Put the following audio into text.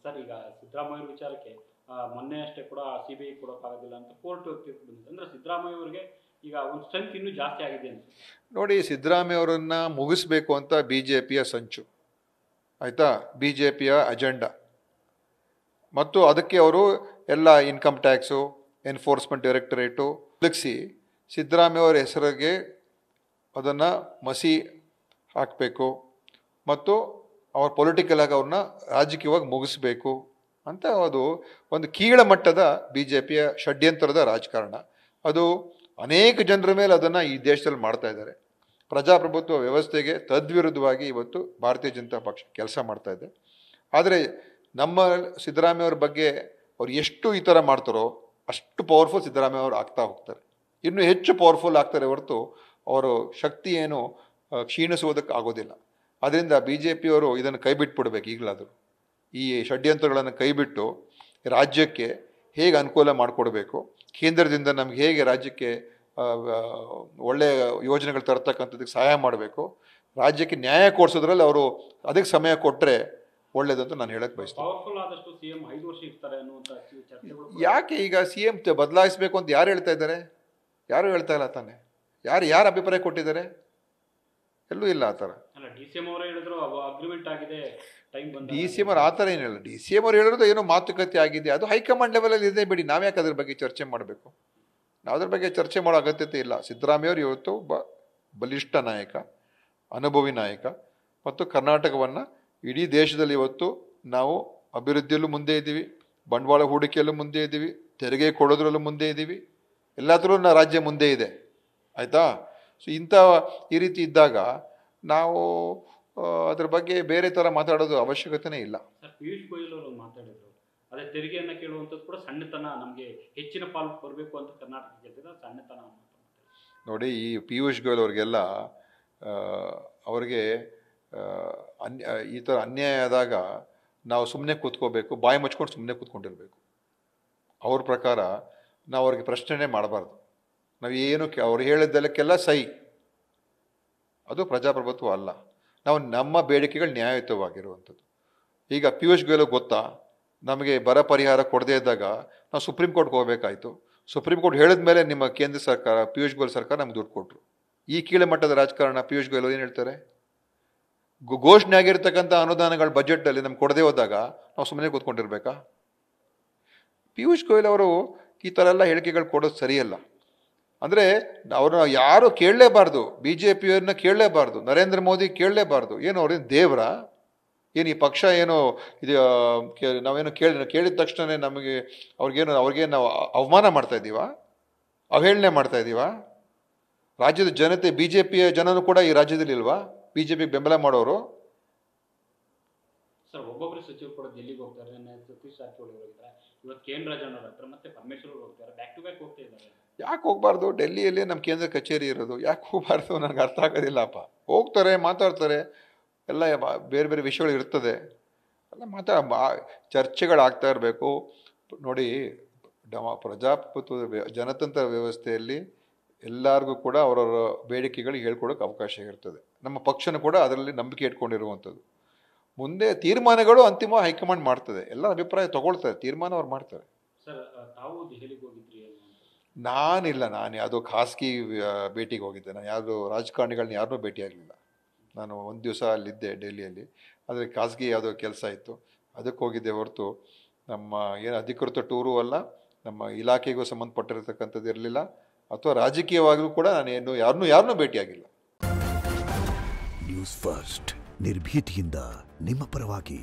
Sir ಈಗ ಸಿದ್ದರಾಮಯ್ಯ ವಿಚಾರಕ್ಕೆ ಮೊನ್ನೆ ಅಷ್ಟೇ ಕೂಡ CBI ಕೊಡೋಕ್ಕಾಗೋದಿಲ್ಲ ಅಂತ ಕೋರ್ಟ್ ತೀರ್ಪು ಬಂದಿದೆ. ಅಂದರೆ ಸಿದ್ದರಾಮಯ್ಯ ಅವರಿಗೆ ಈಗ ಒಂದು ಸ್ಟ್ರೆಂತ್ ಇನ್ನೂ ಜಾಸ್ತಿ ಆಗಿದೆ ಅಂತ. ನೋಡಿ, ಸಿದ್ದರಾಮಯ್ಯ ಅವರನ್ನು ಮುಗಿಸ್ಬೇಕು ಅಂತ BJPಯ ಸಂಚು ಆಯಿತಾ, BJPಯ ಅಜೆಂಡಾ. ಮತ್ತು ಅದಕ್ಕೆ ಅವರು ಎಲ್ಲ ಇನ್ಕಮ್ ಟ್ಯಾಕ್ಸು, ಎನ್ಫೋರ್ಸ್ಮೆಂಟ್ ಡೈರೆಕ್ಟರೇಟು ಒದಗಿಸಿ ಸಿದ್ದರಾಮಯ್ಯ ಅವರ ಹೆಸರಿಗೆ ಅದನ್ನು ಮಸಿ ಹಾಕಬೇಕು ಮತ್ತು ಅವ್ರ ಪೊಲಿಟಿಕಲ್ ಆಗಿ ಅವ್ರನ್ನ ರಾಜಕೀಯವಾಗಿ ಮುಗಿಸ್ಬೇಕು ಅಂತ ಅದು ಒಂದು ಕೀಳ ಮಟ್ಟದ BJPಯ ಷಡ್ಯಂತ್ರದ ರಾಜಕಾರಣ. ಅದು ಅನೇಕ ಜನರ ಮೇಲೆ ಅದನ್ನು ಈ ದೇಶದಲ್ಲಿ ಮಾಡ್ತಾ ಇದ್ದಾರೆ. ಪ್ರಜಾಪ್ರಭುತ್ವ ವ್ಯವಸ್ಥೆಗೆ ತದ್ವಿರುದ್ಧವಾಗಿ ಇವತ್ತು ಭಾರತೀಯ ಜನತಾ ಪಕ್ಷ ಕೆಲಸ ಮಾಡ್ತಾ ಇದೆ. ಆದರೆ ನಮ್ಮ ಸಿದ್ದರಾಮಯ್ಯ ಅವ್ರ ಬಗ್ಗೆ ಅವ್ರು ಎಷ್ಟು ಈ ಥರ ಮಾಡ್ತಾರೋ ಅಷ್ಟು ಪವರ್ಫುಲ್ ಸಿದ್ದರಾಮಯ್ಯ ಅವರು ಆಗ್ತಾ ಹೋಗ್ತಾರೆ. ಇನ್ನೂ ಹೆಚ್ಚು ಪವರ್ಫುಲ್ ಆಗ್ತಾರೆ ಹೊರತು ಅವರು ಶಕ್ತಿ ಏನು ಕ್ಷೀಣಿಸುವುದಕ್ಕೆ ಆಗೋದಿಲ್ಲ. ಅದರಿಂದ BJPಯವರು ಇದನ್ನು ಕೈ ಬಿಟ್ಬಿಡ್ಬೇಕು. ಈಗಲಾದರೂ ಈ ಷಡ್ಯಂತ್ರಗಳನ್ನು ಕೈಬಿಟ್ಟು ರಾಜ್ಯಕ್ಕೆ ಹೇಗೆ ಅನುಕೂಲ ಮಾಡಿಕೊಡ್ಬೇಕು, ಕೇಂದ್ರದಿಂದ ನಮ್ಗೆ ಹೇಗೆ ರಾಜ್ಯಕ್ಕೆ ಒಳ್ಳೆಯ ಯೋಜನೆಗಳು ತರ್ತಕ್ಕಂಥದ್ದಕ್ಕೆ ಸಹಾಯ ಮಾಡಬೇಕು, ರಾಜ್ಯಕ್ಕೆ ನ್ಯಾಯ ಕೊಡಿಸೋದ್ರಲ್ಲಿ ಅವರು ಅದಕ್ಕೆ ಸಮಯ ಕೊಟ್ಟರೆ ಒಳ್ಳೇದಂತ ನಾನು ಹೇಳಕ್ಕೆ ಬಯಸ್ತೀನಿ. ಯಾಕೆ ಈಗ CM ಬದಲಾಯಿಸಬೇಕು ಅಂತ ಯಾರು ಹೇಳ್ತಾ ಇದ್ದಾರೆ? ಯಾರು ಹೇಳ್ತಾ ಇಲ್ಲ ತಾನೆ. ಯಾರು ಅಭಿಪ್ರಾಯ ಕೊಟ್ಟಿದ್ದಾರೆ? ಎಲ್ಲೂ ಇಲ್ಲ ಆ ಥರ. DCM ಅವ್ರು ಆ ಥರ ಏನಿಲ್ಲ. DCM ಅವ್ರು ಹೇಳಿರೋದು ಏನೋ ಮಾತುಕತೆ ಆಗಿದೆ, ಅದು ಹೈಕಮಾಂಡ್ ಲೆವೆಲಲ್ಲಿ ಇದೆ ಬಿಡಿ. ನಾವ್ಯಾಕೆ ಅದ್ರ ಬಗ್ಗೆ ಚರ್ಚೆ ಮಾಡಬೇಕು? ನಾವು ಅದ್ರ ಬಗ್ಗೆ ಚರ್ಚೆ ಮಾಡೋ ಅಗತ್ಯತೆ ಇಲ್ಲ. ಸಿದ್ದರಾಮಯ್ಯ ಅವರು ಇವತ್ತು ಬಲಿಷ್ಠ ನಾಯಕ, ಅನುಭವಿ ನಾಯಕ ಮತ್ತು ಕರ್ನಾಟಕವನ್ನು ಇಡೀ ದೇಶದಲ್ಲಿ ಇವತ್ತು ನಾವು ಅಭಿವೃದ್ಧಿಯಲ್ಲೂ ಮುಂದೆ ಇದ್ದೀವಿ, ಬಂಡವಾಳ ಹೂಡಿಕೆಯಲ್ಲೂ ಮುಂದೆ ಇದ್ದೀವಿ, ತೆರಿಗೆ ಕೊಡೋದ್ರಲ್ಲೂ ಮುಂದೆ ಇದ್ದೀವಿ, ಎಲ್ಲದರಲ್ಲೂ ರಾಜ್ಯ ಮುಂದೆ ಇದೆ. ಆಯಿತಾ? ಸೊ ಈ ರೀತಿ ಇದ್ದಾಗ ನಾವು ಅದ್ರ ಬಗ್ಗೆ ಬೇರೆ ಥರ ಮಾತಾಡೋದು ಅವಶ್ಯಕತೆನೇ ಇಲ್ಲ. ಪಿಯೂಷ್ ಗೋಯಲ್ ಅವರು ಮಾತಾಡಿದ್ರು, ಅದೇ ತೆರಿಗೆಯನ್ನು ಕೇಳುವಂಥದ್ದು ಕೂಡ ಸಣ್ಣತನ, ನಮಗೆ ಹೆಚ್ಚಿನ ಪಾಲು ಬರಬೇಕು ಅಂತ ಕರ್ನಾಟಕಕ್ಕೆ ಸಣ್ಣತನ. ನೋಡಿ, ಈ ಪಿಯೂಷ್ ಗೋಯಲ್ ಅವ್ರಿಗೆಲ್ಲ ಅವ್ರಿಗೆ ಈ ಥರ ಅನ್ಯಾಯ ಆದಾಗ ನಾವು ಸುಮ್ಮನೆ ಕೂತ್ಕೋಬೇಕು, ಬಾಯಿ ಮುಚ್ಕೊಂಡು ಸುಮ್ಮನೆ ಕೂತ್ಕೊಂಡಿರ್ಬೇಕು. ಅವ್ರ ಪ್ರಕಾರ ನಾವು ಅವ್ರಿಗೆ ಪ್ರಶ್ನೆ ಮಾಡಬಾರ್ದು. ನಾವು ಏನು ಅವ್ರು ಹೇಳಿದ್ದೆಲ್ಲಕ್ಕೆಲ್ಲ ಸೈ, ಅದು ಪ್ರಜಾಪ್ರಭುತ್ವ ಅಲ್ಲ. ನಾವು ನಮ್ಮ ಬೇಡಿಕೆಗಳು ನ್ಯಾಯಯುತವಾಗಿರುವಂಥದ್ದು. ಈಗ ಪಿಯೂಷ್ ಗೋಯಲ್ ಗೊತ್ತಾ, ನಮಗೆ ಬರ ಪರಿಹಾರ ಕೊಡದೇ ಇದ್ದಾಗ ನಾವು ಸುಪ್ರೀಂ ಕೋರ್ಟ್ಗೆ ಹೋಗಬೇಕಾಯಿತು. ಸುಪ್ರೀಂ ಕೋರ್ಟ್ ಹೇಳಿದ ಮೇಲೆ ನಿಮ್ಮ ಕೇಂದ್ರ ಸರ್ಕಾರ, ಪಿಯೂಷ್ ಗೋಯಲ್ ಸರ್ಕಾರ ನಮ್ಗೆ ದುಡ್ಡು ಕೊಟ್ಟರು. ಈ ಕೀಳಮಟ್ಟದ ರಾಜಕಾರಣ ಪಿಯೂಷ್ ಗೋಯಲ್ ಏನು ಹೇಳ್ತಾರೆ? ಘೋಷಣೆ ಆಗಿರ್ತಕ್ಕಂಥ ಅನುದಾನಗಳ ಬಜೆಟಲ್ಲಿ ನಮ್ಗೆ ಕೊಡದೇ ಹೋದಾಗ ನಾವು ಸುಮ್ಮನೆ ಕೂತ್ಕೊಂಡಿರ್ಬೇಕಾ? ಪಿಯೂಷ್ ಗೋಯಲ್ ಅವರು ಈ ಥರ ಎಲ್ಲ ಹೇಳಿಕೆಗಳು ಕೊಡೋದು ಸರಿಯಲ್ಲ. ಅಂದರೆ ಅವ್ರನ್ನ ಯಾರು ಕೇಳಲೇಬಾರ್ದು, BJPಯವ್ರನ್ನ ಕೇಳಲೇಬಾರ್ದು, ನರೇಂದ್ರ ಮೋದಿ ಕೇಳಲೇಬಾರ್ದು. ಏನು ಅವ್ರೇನು ದೇವರ? ಏನು ಈ ಪಕ್ಷ ಏನು ಇದು ನಾವೇನು ಕೇಳಿದ ತಕ್ಷಣ ನಮಗೆ ಅವ್ರಿಗೇನು ನಾವು ಅವಮಾನ ಮಾಡ್ತಾ ಇದ್ದೀವಾ? ಅವಹೇಳನೆ ಮಾಡ್ತಾ ಇದ್ದೀವಾ? ರಾಜ್ಯದ ಜನತೆ, BJPಯ ಜನನೂ ಕೂಡ ಈ ರಾಜ್ಯದಲ್ಲಿ ಇಲ್ವಾ BJPಗೆ ಬೆಂಬಲ ಮಾಡೋರು? ಸರ್, ಒಬ್ಬೊಬ್ಬರು ಸಚಿವರು ಕೂಡ ಡೆಲ್ಲಿಗೆ ಹೋಗ್ತಾರೆ. ಸತೀಶ್ ಜಾರಕಿಹೊಳಿ ಹೋಗಿದ್ದಾರೆ, ಇವತ್ತು KN ರಾಜಣ್ಣ ಹತ್ರ ಮತ್ತೆ ಪರಮೇಶ್ವರ್ ಹೋಗ್ತಾರೆ, ಬ್ಯಾಕ್ ಟು ಬ್ಯಾಕ್ ಹೋಗ್ತಾ ಇದ್ದಾರೆ. ಯಾಕೆ ಹೋಗ್ಬಾರ್ದು? ಡೆಲ್ಲಿಯಲ್ಲಿ ನಮ್ಮ ಕೇಂದ್ರ ಕಚೇರಿ ಇರೋದು, ಯಾಕೆ ಹೋಗ್ಬಾರ್ದು? ನನಗೆ ಅರ್ಥ ಆಗೋದಿಲ್ಲಪ್ಪ. ಹೋಗ್ತಾರೆ, ಮಾತಾಡ್ತಾರೆ, ಎಲ್ಲ ಬೇರೆ ಬೇರೆ ವಿಷಯಗಳು ಇರ್ತದೆ, ಎಲ್ಲ ಚರ್ಚೆಗಳಾಗ್ತಾ ಇರಬೇಕು. ನೋಡಿ, ಪ್ರಜಾಪ್ರಭುತ್ವದ ಜನತಂತ್ರ ವ್ಯವಸ್ಥೆಯಲ್ಲಿ ಎಲ್ಲರಿಗೂ ಕೂಡ ಅವರವರ ಬೇಡಿಕೆಗಳಿಗೆ ಹೇಳ್ಕೊಡೋಕೆ ಅವಕಾಶ ಇರ್ತದೆ. ನಮ್ಮ ಪಕ್ಷನೂ ಕೂಡ ಅದರಲ್ಲಿ ನಂಬಿಕೆ ಇಟ್ಕೊಂಡಿರುವಂಥದ್ದು. ಮುಂದೆ ತೀರ್ಮಾನಗಳು ಅಂತಿಮ ಹೈಕಮಾಂಡ್ ಮಾಡ್ತದೆ. ಎಲ್ಲ ಅಭಿಪ್ರಾಯ ತಗೊಳ್ತಾರೆ, ತೀರ್ಮಾನ ಅವ್ರು ಮಾಡ್ತಾರೆ. ಸರ್, ತಾವು ದೆಹಲಿಗೆ ಹೋಗಿದ್ರಿ? ನಾನಿಲ್ಲ, ನಾನು ಯಾವುದೋ ಖಾಸಗಿ ಭೇಟಿಗೆ ಹೋಗಿದ್ದೆ. ನಾನು ಯಾವುದೋ ರಾಜಕಾರಣಿಗಳನ್ನ ಯಾರನ್ನೂ ಭೇಟಿಯಾಗಲಿಲ್ಲ. ನಾನು ಒಂದು ದಿವಸ ಅಲ್ಲಿದ್ದೆ ಡೆಲ್ಲಿಯಲ್ಲಿ, ಆದರೆ ಖಾಸಗಿ ಯಾವುದೋ ಕೆಲಸ ಇತ್ತು, ಅದಕ್ಕೆ ಹೋಗಿದ್ದೆ ಹೊರತು ನಮ್ಮ ಏನು ಅಧಿಕೃತ ಟೂರು ಅಲ್ಲ, ನಮ್ಮ ಇಲಾಖೆಗೂ ಸಂಬಂಧಪಟ್ಟಿರತಕ್ಕಂಥದ್ದು ಇರಲಿಲ್ಲ, ಅಥವಾ ರಾಜಕೀಯವಾಗಿಯೂ ಕೂಡ ನಾನು ಯಾರನ್ನೂ ಭೇಟಿಯಾಗಿಲ್ಲ. ನ್ಯೂಸ್ ಫಸ್ಟ್, ನಿರ್ಭೀತಿಯಿಂದ ನಿಮ್ಮ ಪರವಾಗಿ.